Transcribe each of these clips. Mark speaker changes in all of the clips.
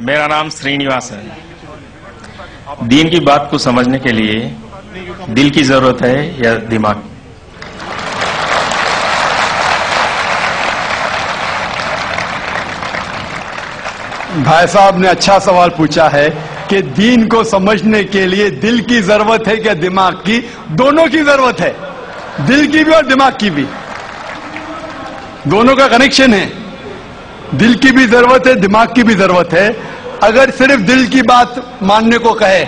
Speaker 1: मेरा नाम श्रीनिवास है। दीन की बात को समझने के लिए दिल की जरूरत है या दिमाग?
Speaker 2: भाई साहब ने अच्छा सवाल पूछा है कि दीन को समझने के लिए दिल की जरूरत है क्या दिमाग की? दोनों की जरूरत है, दिल की भी और दिमाग की भी। दोनों का कनेक्शन है। दिल की भी जरूरत है, दिमाग की भी जरूरत है। अगर सिर्फ दिल की बात मानने को कहे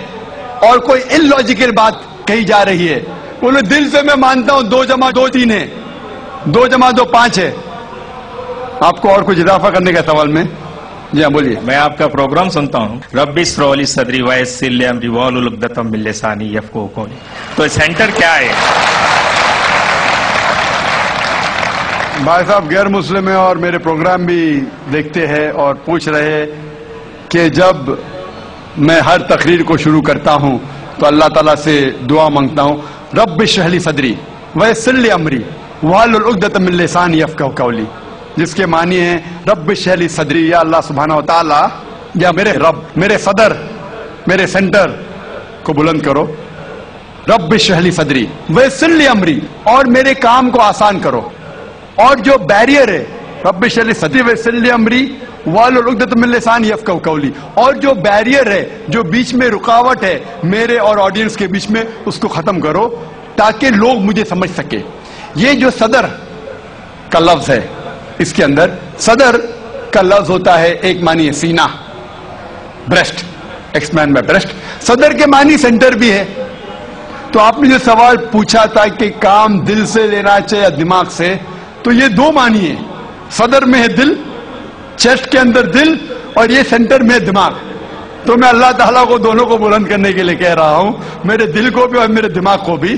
Speaker 2: और कोई इलॉजिकल बात कही जा रही है, बोले दिल से मैं मानता हूं 2 + 2 3 है, 2 + 2 5 है। आपको और कुछ इजाफा करने का सवाल में? जी हाँ, बोलिए।
Speaker 1: मैं आपका प्रोग्राम सुनता हूँ। रब्बी इस्रौली सदरी वयस्सिर अमरी वाहलुल उक़दतम मिन लिसानी यफ़क़हू क़ौली। तो सेंटर क्या है?
Speaker 2: भाई साहब गैर मुस्लिम है और मेरे प्रोग्राम भी देखते हैं और पूछ रहे हैं कि जब मैं हर तकरीर को शुरू करता हूं तो अल्लाह ताला से दुआ मांगता हूं, रब्बि इश्रह ली सदरी वयस्सिर अमरी वाहलुल उक़दतम मिन लिसानी यफ़क़हू क़ौली, जिसके मानी है रब्बि इश्रह ली सदरी, या अल्लाह सुब्हानहू व तआला, या मेरे रब, मेरे सदर, मेरे सेंटर को बुलंद करो। रब्बि इश्रह ली सदरी वयस्सिर ली अमरी, और मेरे काम को आसान करो। और जो बैरियर है, रब्बि इश्रह ली सदरी वयस्सिर ली अमरी वाहलुल उक़दतम मिन लिसानी यफ़क़हू क़ौली, और जो बैरियर है, जो बीच में रुकावट है मेरे और ऑडियंस के बीच में, उसको खत्म करो ताकि लोग मुझे समझ सके। ये जो सदर का लफ्ज है, इसके अंदर सदर का लफ्ज होता है, एक मानी है सीना, ब्रेस्ट, एक्सपैंड बाय ब्रेस्ट। सदर के मानी सेंटर भी है। तो आपने जो सवाल पूछा था कि काम दिल से लेना चाहिए या दिमाग से, तो ये 2 मानी है। सदर में है दिल, चेस्ट के अंदर दिल, और ये सेंटर में है दिमाग। तो मैं अल्लाह ताला को दोनों को बुलंद करने के लिए कह रहा हूं, मेरे दिल को भी और मेरे दिमाग को भी,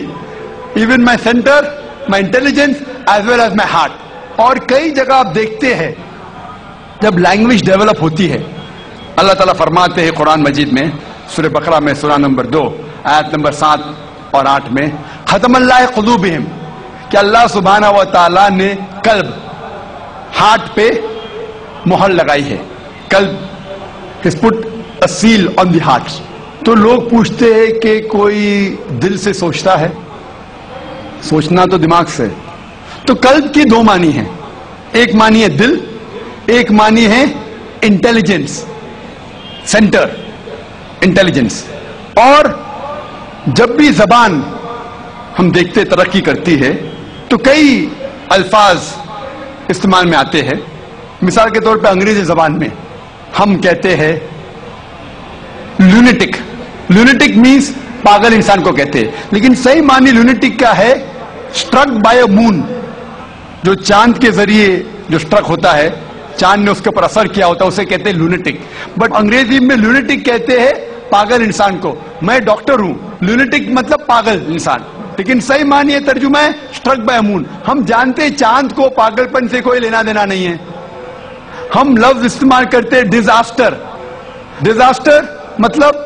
Speaker 2: even my centre, my intelligence as well as my heart. और कई जगह आप देखते हैं जब लैंग्वेज डेवलप होती है, अल्लाह ताला फरमाते हैं कुरान मजीद में, सूरह बकरा में सूरह नंबर 2 आयत नंबर 7 और 8 में, खतमल्लाह क़ुलूबिहिम, कि अल्लाह सुब्हानहू व तआला ने कल्ब, हार्ट पे मोहर लगाई है। कल्ब is put a seal on the heart. तो लोग पूछते हैं कि कोई दिल से सोचता है? सोचना तो दिमाग से। तो कल्ब की 2 मानी है, एक मानी है दिल, एक मानी है इंटेलिजेंस, सेंटर, इंटेलिजेंस। और जब भी जबान हम देखते तरक्की करती है तो कई अल्फाज इस्तेमाल में आते हैं। मिसाल के तौर पे अंग्रेजी जबान में हम कहते हैं लूनेटिक। लूनेटिक मीन्स पागल इंसान को कहते हैं, लेकिन सही मानी लूनेटिक का है स्ट्रक बाय अ मून। जो चांद के जरिए जो स्ट्रक होता है, चांद ने उसके ऊपर असर किया होता है, उसे कहते हैं लूनेटिक। बट अंग्रेजी में लूनेटिक कहते हैं पागल इंसान को। मैं डॉक्टर हूं, लूनेटिक मतलब पागल इंसान, लेकिन सही मानिए तर्जुमा है स्ट्रक बाय मून। हम जानते हैं चांद को पागलपन से कोई लेना देना नहीं है। हम लफ्ज इस्तेमाल करते हैं डिजास्टर। डिजास्टर मतलब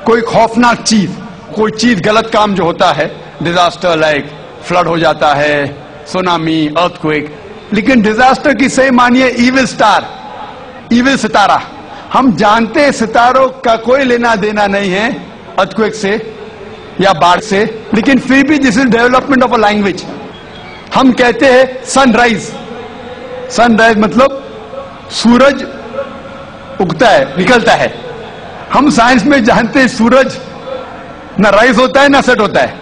Speaker 2: कोई खौफनाक चीज, कोई चीज गलत काम जो होता है, डिजास्टर लाइक फ्लड हो जाता है, सुनामी, अर्थक्वेक। लेकिन डिजास्टर की सही मानिए इविल स्टार, इविल सितारा। हम जानते हैं सितारों का कोई लेना देना नहीं है अर्थक्वेक से या बाढ़ से, लेकिन फिर भी this is development of a language. हम कहते हैं सनराइज। सनराइज मतलब सूरज उगता है, निकलता है। हम साइंस में जानते हैं सूरज ना राइज होता है ना सेट होता है,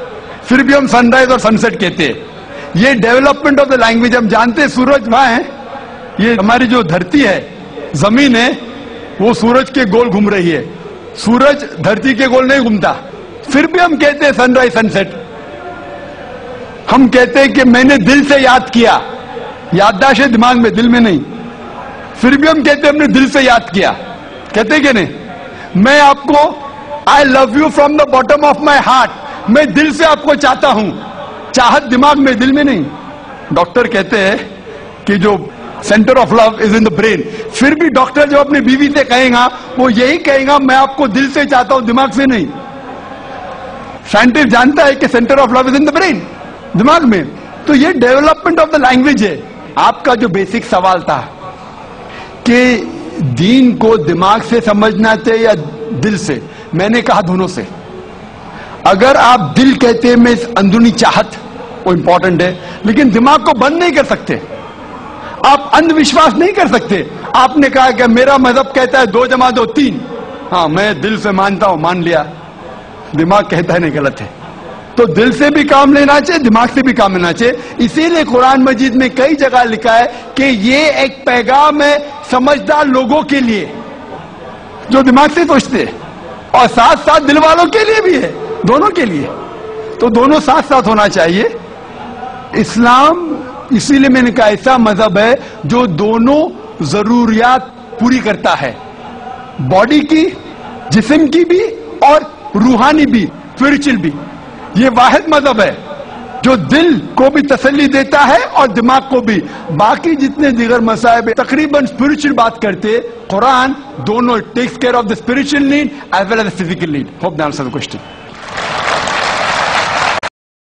Speaker 2: फिर भी हम सनराइज और सनसेट कहते हैं। ये डेवलपमेंट ऑफ द लैंग्वेज। हम जानते हैं सूरज वहां है, ये हमारी जो धरती है, जमीन है, वो सूरज के गोल घूम रही है। सूरज धरती के गोल नहीं घूमता, फिर भी हम कहते हैं सनराइज सनसेट। हम कहते हैं कि मैंने दिल से याद किया, याददाश्त है दिमाग में, दिल में नहीं, फिर भी हम कहते हैं हमने दिल से याद किया। कहते कि नहीं? मैं आपको I love you from the bottom of my heart, मैं दिल से आपको चाहता हूं। चाहत दिमाग में, दिल में नहीं। डॉक्टर कहते हैं कि जो centre of love is in the brain, फिर भी डॉक्टर जो अपनी बीवी से कहेगा वो यही कहेगा मैं आपको दिल से चाहता हूं, दिमाग से नहीं। साइंटिस्ट जानता है कि centre of love is in the brain, दिमाग में। तो ये डेवलपमेंट ऑफ द लैंग्वेज है। आपका जो बेसिक सवाल था कि دین کو دماغ سے سمجھنا چاہیے یا دل سے؟ میں نے کہا دونوں سے. اگر آپ دل کہتے ہیں میں اندرونی چاہت وہ امپورٹنٹ ہے، لیکن دماغ کو بند نہیں کر سکتے. آپ اندھ وشواس نہیں کر سکتے. آپ نے کہا کہ میرا مذہب کہتا ہے 2 + 2 3، ہاں میں دل سے مانتا ہوں، مان لیا. دماغ کہتا ہے نہیں، غلط ہے. تو دل سے بھی کام لینا چاہیے، دماغ سے بھی کام لینا چاہیے. اسی لیے قرآن مجید میں کئی جگہ لکھا ہے کہ یہ ایک پیغام ہے سمجھدار لوگوں کے لیے جو دماغ سے سوچتے ہیں، اور ساتھ ساتھ دل والوں کے لیے بھی ہے، دونوں کے لیے. تو دونوں ساتھ ساتھ ہونا چاہیے. اسلام اسی لیے میں نے کہا ایسا مذہب ہے جو دونوں ضروریات پوری کرتا ہے، باڈی کی، جسم کی بھی، اور روحانی بھی، اسپرچل بھی. یہ واحد مذہب ہے جو دل کو بھی تسلی دیتا ہے اور دماغ کو بھی. باقی جتنے دیگر مذاہب تقریباً اسپرچل بات کرتے، قرآن دونوں takes care of the spiritual need as well as the physical need. Hope that answers the question.